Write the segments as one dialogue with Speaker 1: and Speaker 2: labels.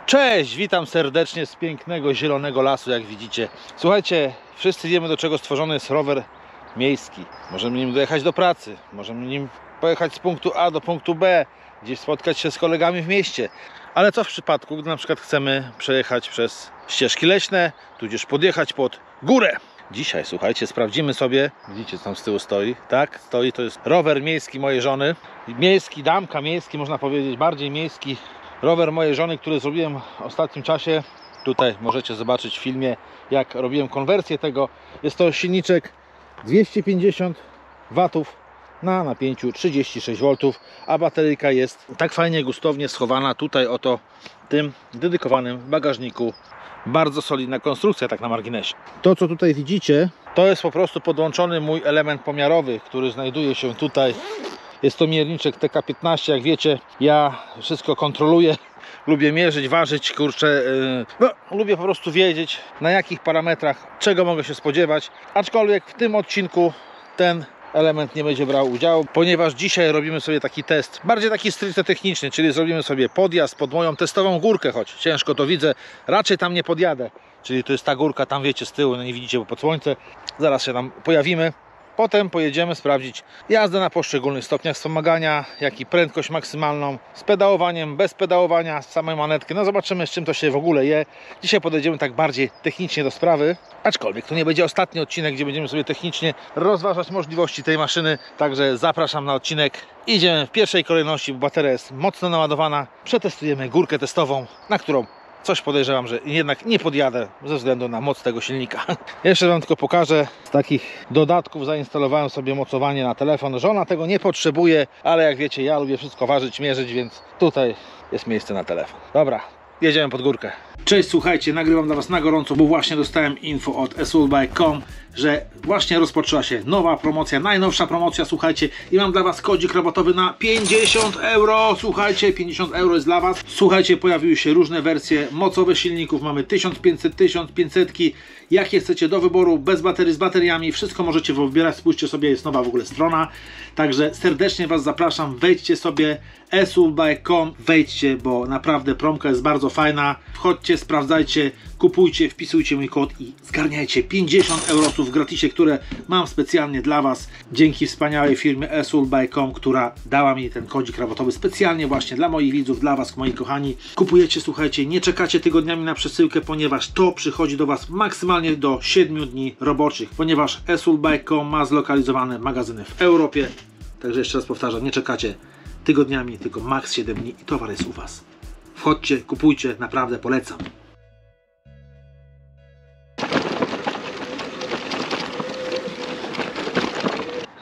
Speaker 1: Cześć, witam serdecznie z pięknego zielonego lasu, jak widzicie. Słuchajcie, wszyscy wiemy, do czego stworzony jest rower miejski. Możemy nim dojechać do pracy, możemy nim pojechać z punktu A do punktu B, gdzieś spotkać się z kolegami w mieście. Ale co w przypadku, gdy na przykład chcemy przejechać przez ścieżki leśne, tudzież podjechać pod górę? Dzisiaj, słuchajcie, sprawdzimy sobie, widzicie, co tam z tyłu stoi, tak? Stoi, to jest rower miejski mojej żony. Miejski, damka miejski, można powiedzieć, bardziej miejski. Rower mojej żony, który zrobiłem w ostatnim czasie. Tutaj możecie zobaczyć w filmie, jak robiłem konwersję tego. Jest to silniczek 250 W na napięciu 36 V, a bateryjka jest tak fajnie gustownie schowana tutaj oto tym dedykowanym bagażniku. Bardzo solidna konstrukcja, tak na marginesie. To, co tutaj widzicie, to jest po prostu podłączony mój element pomiarowy, który znajduje się tutaj. Jest to mierniczek TK15, jak wiecie, ja wszystko kontroluję, lubię mierzyć, ważyć, kurczę, lubię po prostu wiedzieć, na jakich parametrach, czego mogę się spodziewać, aczkolwiek w tym odcinku ten element nie będzie brał udziału, ponieważ dzisiaj robimy sobie taki test, bardziej taki stricte techniczny, czyli zrobimy sobie podjazd pod moją testową górkę, choć ciężko to widzę, raczej tam nie podjadę, czyli to jest ta górka, tam wiecie, z tyłu, no nie widzicie, bo pod słońce, zaraz się tam pojawimy. Potem pojedziemy sprawdzić jazdę na poszczególnych stopniach wspomagania, jak i prędkość maksymalną, z pedałowaniem, bez pedałowania, z samej manetki. No zobaczymy, z czym to się w ogóle je. Dzisiaj podejdziemy tak bardziej technicznie do sprawy, aczkolwiek to nie będzie ostatni odcinek, gdzie będziemy sobie technicznie rozważać możliwości tej maszyny. Także zapraszam na odcinek. Idziemy w pierwszej kolejności, bo bateria jest mocno naładowana. Przetestujemy górkę testową, na którą coś podejrzewam, że jednak nie podjadę ze względu na moc tego silnika. Jeszcze wam tylko pokażę. Z takich dodatków zainstalowałem sobie mocowanie na telefon. Żona tego nie potrzebuje, ale jak wiecie, ja lubię wszystko ważyć, mierzyć, więc tutaj jest miejsce na telefon. Dobra, jedziemy pod górkę. Cześć, słuchajcie, nagrywam dla was na gorąco, bo właśnie dostałem info od esulbike.com, że właśnie rozpoczęła się nowa promocja, najnowsza promocja, słuchajcie, i mam dla was kodzik rabatowy na 50 €, słuchajcie, 50 € jest dla was. Słuchajcie, pojawiły się różne wersje mocowe silników, mamy 1500, 1500, jakie chcecie do wyboru, bez baterii, z bateriami, wszystko możecie wybierać, spójrzcie sobie, jest nowa w ogóle strona, także serdecznie was zapraszam, wejdźcie sobie esulbike.com, wejdźcie, bo naprawdę promka jest bardzo fajna, wchodźcie, sprawdzajcie, kupujcie, wpisujcie mój kod i zgarniajcie 50 € w gratisie, które mam specjalnie dla was, dzięki wspaniałej firmie esulbike.com, która dała mi ten kodzik rabatowy specjalnie właśnie dla moich widzów, dla was, moi kochani. Kupujecie, słuchajcie, nie czekacie tygodniami na przesyłkę, ponieważ to przychodzi do was maksymalnie do 7 dni roboczych, ponieważ esulbike.com ma zlokalizowane magazyny w Europie. Także jeszcze raz powtarzam, nie czekacie tygodniami, tylko maks 7 dni i towar jest u was. Wchodźcie, kupujcie, naprawdę polecam.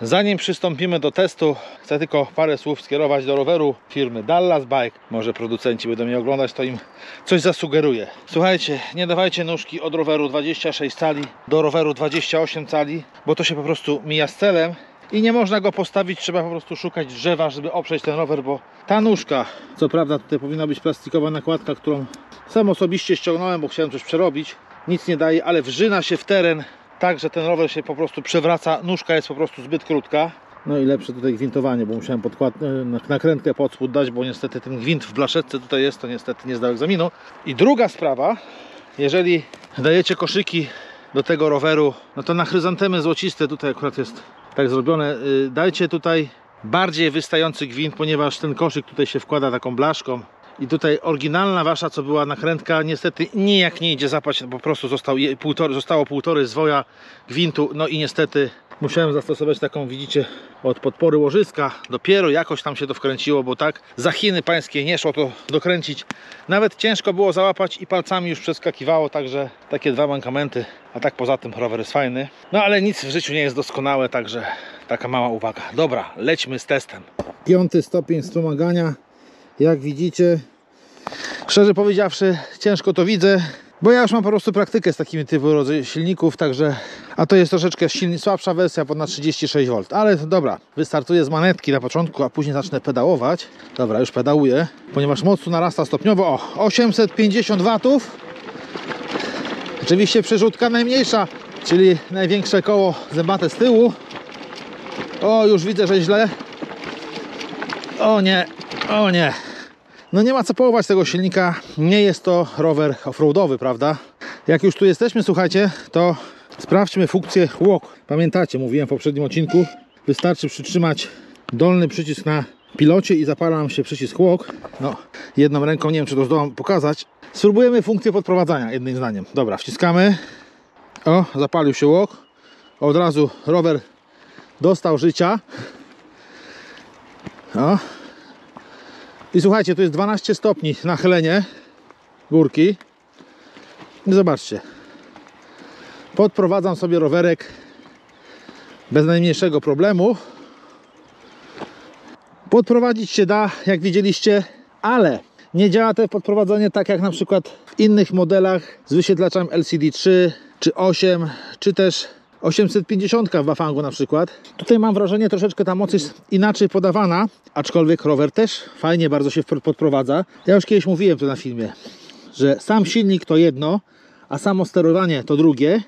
Speaker 1: Zanim przystąpimy do testu, chcę tylko parę słów skierować do roweru firmy Dallas Bike. Może producenci będą mnie oglądać, to im coś zasugeruję. Słuchajcie, nie dawajcie nóżki od roweru 26 cali do roweru 28 cali, bo to się po prostu mija z celem i nie można go postawić, trzeba po prostu szukać drzewa, żeby oprzeć ten rower, bo ta nóżka, co prawda tutaj powinna być plastikowa nakładka, którą sam osobiście ściągnąłem, bo chciałem coś przerobić, nic nie daje, ale wrzyna się w teren, tak, że ten rower się po prostu przewraca, nóżka jest po prostu zbyt krótka. No i lepsze tutaj gwintowanie, bo musiałem nakrętkę pod spód dać, bo niestety ten gwint w blaszetce tutaj jest, to niestety nie zdał egzaminu. I druga sprawa, jeżeli dajecie koszyki do tego roweru, no to na chryzantemy złociste, tutaj akurat jest tak zrobione, dajcie tutaj bardziej wystający gwint, ponieważ ten koszyk tutaj się wkłada taką blaszką. I tutaj oryginalna wasza, co była nakrętka, niestety nijak nie idzie zapać, po prostu zostało półtorej zwoja gwintu, no i niestety musiałem zastosować taką, widzicie, od podpory łożyska, dopiero jakoś tam się to wkręciło, bo tak za Chiny pańskie nie szło to dokręcić, nawet ciężko było załapać i palcami już przeskakiwało, także takie dwa mankamenty, a tak poza tym rower jest fajny, no ale nic w życiu nie jest doskonałe, także taka mała uwaga. Dobra, lećmy z testem. 5. stopień wspomagania. Jak widzicie, szczerze powiedziawszy, ciężko to widzę, bo ja już mam po prostu praktykę z takimi typu silników, także, a to jest troszeczkę słabsza wersja, ponad 36 V, ale dobra, wystartuję z manetki na początku, a później zacznę pedałować. Dobra, już pedałuję, ponieważ moc tu narasta stopniowo. O, 850 W. Oczywiście przerzutka najmniejsza, czyli największe koło zębate z tyłu. O, już widzę, że źle. O nie, o nie. No nie ma co połować tego silnika, nie jest to rower offroadowy, prawda? Jak już tu jesteśmy, słuchajcie, to sprawdźmy funkcję walk. Pamiętacie, mówiłem w poprzednim odcinku, wystarczy przytrzymać dolny przycisk na pilocie i zapala nam się przycisk walk. No, jedną ręką, nie wiem czy to zdołam pokazać. Spróbujemy funkcję podprowadzania, jednym zdaniem. Dobra, wciskamy. O, zapalił się walk. Od razu rower dostał życia. O. I słuchajcie, tu jest 12 stopni nachylenie górki. I zobaczcie. Podprowadzam sobie rowerek bez najmniejszego problemu. Podprowadzić się da, jak widzieliście, ale nie działa to podprowadzenie tak jak na przykład w innych modelach z wyświetlaczem LCD 3 czy 8, czy też 850 w Bafangu na przykład. Tutaj mam wrażenie, troszeczkę ta moc jest inaczej podawana, aczkolwiek rower też fajnie bardzo się podprowadza. Ja już kiedyś mówiłem to na filmie, że sam silnik to jedno, a samo sterowanie to drugie,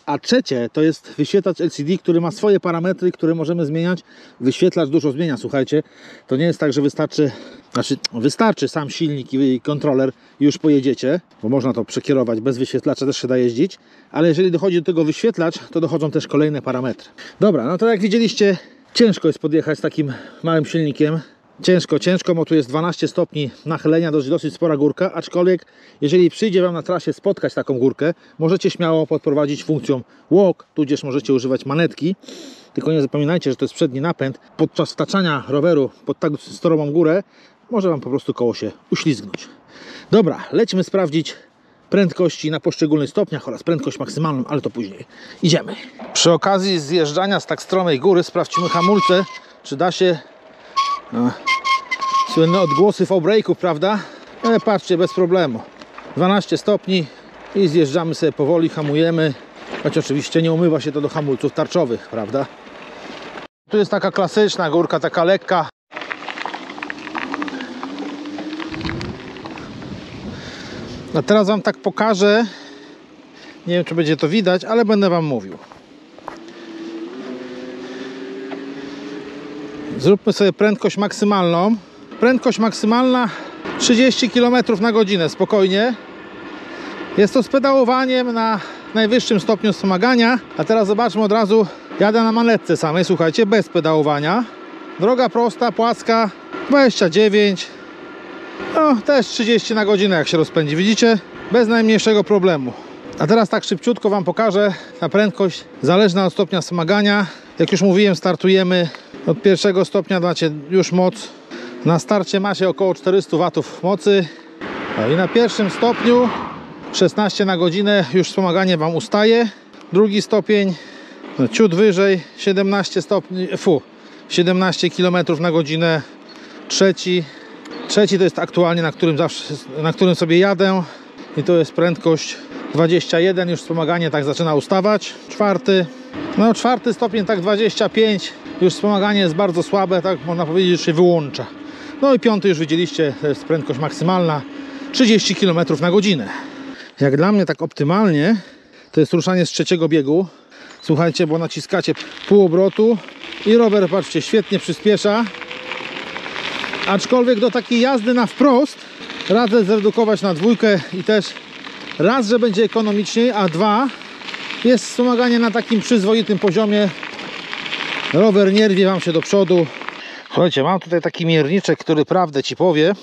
Speaker 1: a trzecie to jest wyświetlacz LCD, który ma swoje parametry, które możemy zmieniać. Wyświetlacz dużo zmienia, słuchajcie. To nie jest tak, że wystarczy sam silnik i kontroler i już pojedziecie, bo można to przekierować, bez wyświetlacza też się da jeździć, ale jeżeli dochodzi do tego wyświetlacz, to dochodzą też kolejne parametry. Dobra, no to jak widzieliście, ciężko jest podjechać z takim małym silnikiem. Ciężko, bo tu jest 12 stopni nachylenia, dosyć spora górka, aczkolwiek jeżeli przyjdzie Wam na trasie spotkać taką górkę, możecie śmiało podprowadzić funkcją walk, tudzież możecie używać manetki, tylko nie zapominajcie, że to jest przedni napęd. Podczas wtaczania roweru pod tak storową górę może Wam po prostu koło się uślizgnąć. Dobra, lećmy sprawdzić prędkości na poszczególnych stopniach oraz prędkość maksymalną, ale to później. Idziemy. Przy okazji zjeżdżania z tak stromej góry sprawdźmy hamulce, czy da się... Słynne odgłosy V-brake'ów, prawda? Ale patrzcie, bez problemu. 12 stopni i zjeżdżamy sobie powoli, hamujemy. Choć oczywiście nie umywa się to do hamulców tarczowych, prawda? Tu jest taka klasyczna górka, taka lekka. A teraz Wam tak pokażę. Nie wiem, czy będzie to widać, ale będę Wam mówił. Zróbmy sobie prędkość maksymalną. Prędkość maksymalna 30 km na godzinę, spokojnie. Jest to z pedałowaniem na najwyższym stopniu wspomagania. A teraz zobaczmy od razu, jadę na manetce samej, słuchajcie, bez pedałowania. Droga prosta, płaska, 29. No, też 30 na godzinę jak się rozpędzi, widzicie? Bez najmniejszego problemu. A teraz tak szybciutko Wam pokażę. Ta prędkość zależna od stopnia wspomagania. Jak już mówiłem, startujemy od pierwszego stopnia, macie już moc. Na starcie macie około 400 W mocy. No i na pierwszym stopniu 16 na godzinę już wspomaganie Wam ustaje. Drugi stopień, no ciut wyżej, 17 stopni, 17 km na godzinę. Trzeci to jest aktualnie, na którym sobie jadę. I to jest prędkość 21, już wspomaganie tak zaczyna ustawać. Czwarty stopień tak 25, już wspomaganie jest bardzo słabe, tak można powiedzieć, że się wyłącza. No i piąty już widzieliście, to jest prędkość maksymalna 30 km na godzinę. Jak dla mnie tak optymalnie to jest ruszanie z trzeciego biegu. Słuchajcie, bo naciskacie pół obrotu i rower, patrzcie, świetnie przyspiesza. Aczkolwiek do takiej jazdy na wprost radzę zredukować na dwójkę i też raz, że będzie ekonomiczniej, a dwa, jest wspomaganie na takim przyzwoitym poziomie. Rower nie rwie Wam się do przodu. Słuchajcie, mam tutaj taki mierniczek, który prawdę Ci powie,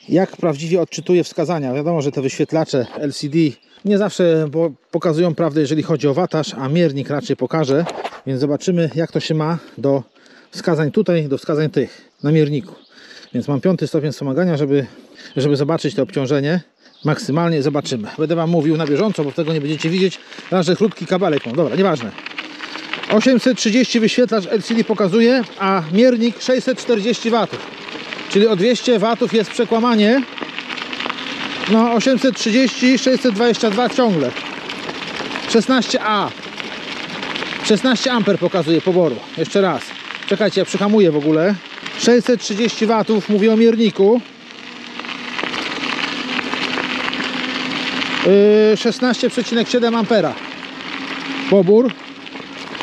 Speaker 1: jak prawdziwie odczytuje wskazania. Wiadomo, że te wyświetlacze LCD nie zawsze pokazują prawdę, jeżeli chodzi o wattaż, a miernik raczej pokaże. Więc zobaczymy, jak to się ma do wskazań tutaj, do wskazań tych na mierniku. Więc mam 5 stopień wspomagania, żeby zobaczyć to obciążenie. Maksymalnie zobaczymy. Będę Wam mówił na bieżąco, bo tego nie będziecie widzieć. Raz, że krótki kabelek mam. Dobra, nieważne. 830 wyświetlacz LCD pokazuje, a miernik 640 W. Czyli o 200 W jest przekłamanie. No 830, 622 ciągle. 16A. 16 A pokazuje poboru. Jeszcze raz. Czekajcie, ja przyhamuję w ogóle. 630 W mówię o mierniku. 16,7 ampera pobór,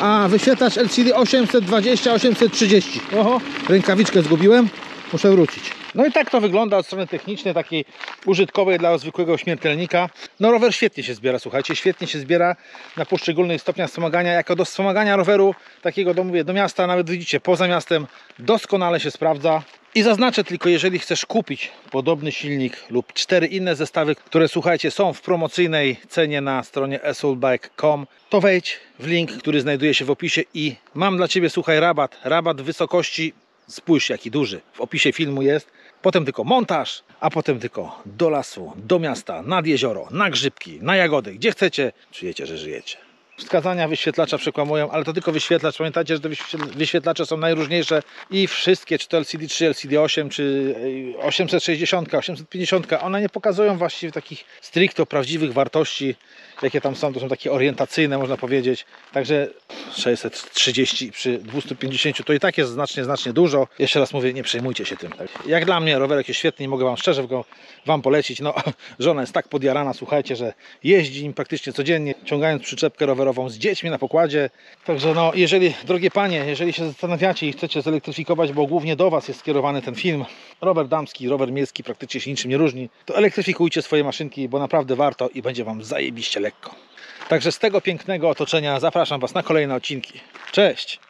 Speaker 1: a wyświetlacz LCD 820, 830. Oho, rękawiczkę zgubiłem, muszę wrócić. No i tak to wygląda od strony technicznej, takiej użytkowej dla zwykłego śmiertelnika. No rower świetnie się zbiera, słuchajcie, świetnie się zbiera na poszczególnych stopniach wspomagania. Jako do wspomagania roweru takiego do miasta, nawet widzicie, poza miastem doskonale się sprawdza. I zaznaczę tylko, jeżeli chcesz kupić podobny silnik lub 4 inne zestawy, które słuchajcie są w promocyjnej cenie na stronie assaultbike.com, to wejdź w link, który znajduje się w opisie i mam dla Ciebie, słuchaj, rabat w wysokości, spójrz jaki duży, w opisie filmu jest, potem tylko montaż, a potem tylko do lasu, do miasta, nad jezioro, na grzybki, na jagody, gdzie chcecie, czujecie, że żyjecie. Wskazania wyświetlacza przekłamują, ale to tylko wyświetlacz. Pamiętajcie, że te wyświetlacze są najróżniejsze i wszystkie, czy to LCD3, LCD8, czy 860, 850, one nie pokazują właściwie takich stricto prawdziwych wartości, jakie tam są. To są takie orientacyjne, można powiedzieć. Także 630 przy 250 to i tak jest znacznie dużo. Jeszcze raz mówię, nie przejmujcie się tym. Jak dla mnie rowerek jest świetny i mogę Wam szczerze go polecić. No, żona jest tak podjarana, słuchajcie, że jeździ nim praktycznie codziennie, ciągając przyczepkę rowerową z dziećmi na pokładzie. Także no, jeżeli, drogie panie, jeżeli się zastanawiacie i chcecie zelektryfikować, bo głównie do Was jest skierowany ten film, rower damski, rower miejski praktycznie się niczym nie różni, to elektryfikujcie swoje maszynki, bo naprawdę warto i będzie Wam zajebiście lekko. Także z tego pięknego otoczenia zapraszam Was na kolejne odcinki. Cześć!